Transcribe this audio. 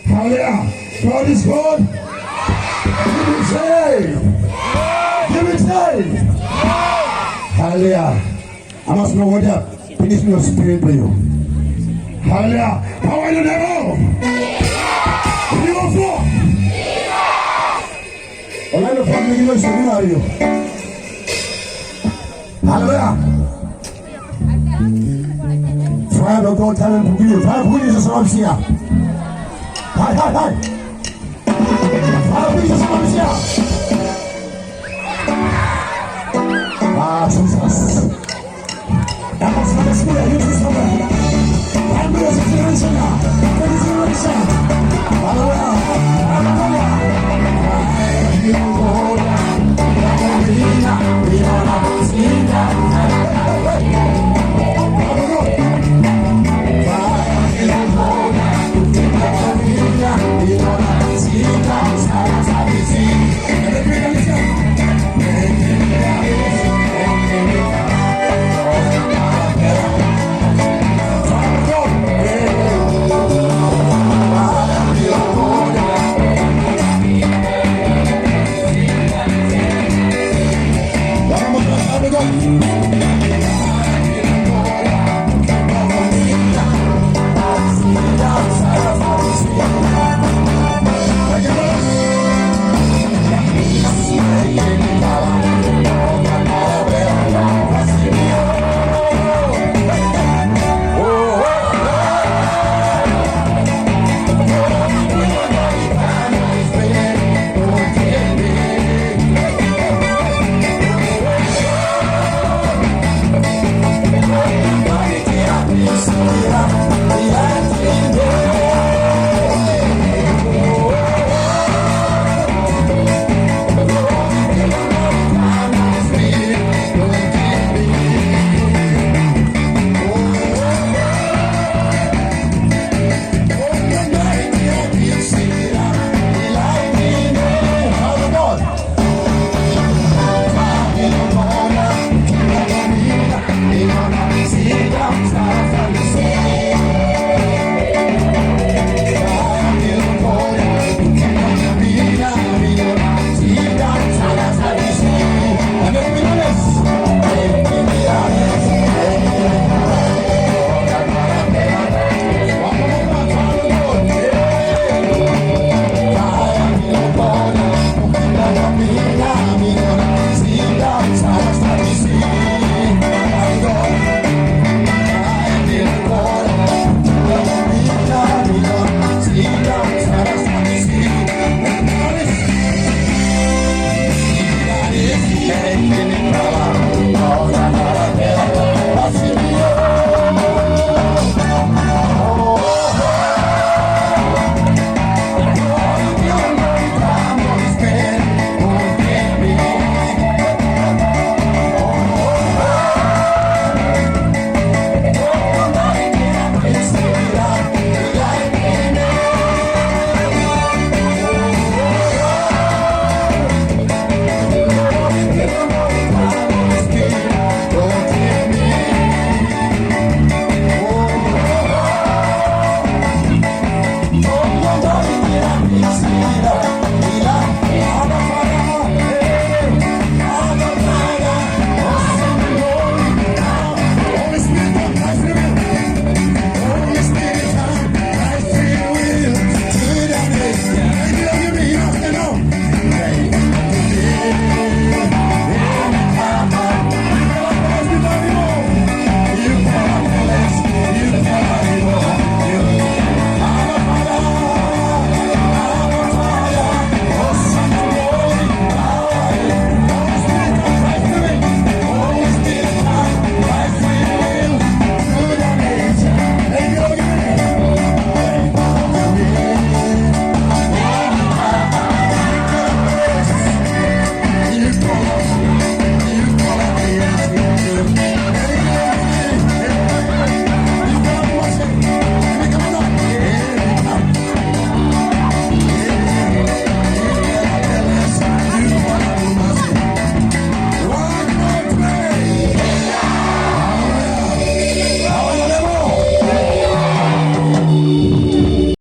Hallelujah. God is good. Give me change. Give me change. Hallelujah. I must know what that finish your spirit for you. Hallelujah. Power in the devil. You go for. All the family you know seminary. Hallelujah. Fire don't go tell him to give you. Fire who is this one here? Hi. Fire who is this one here? Ah, Jesus. That was my spirit. You just know that. I'm going to generation now.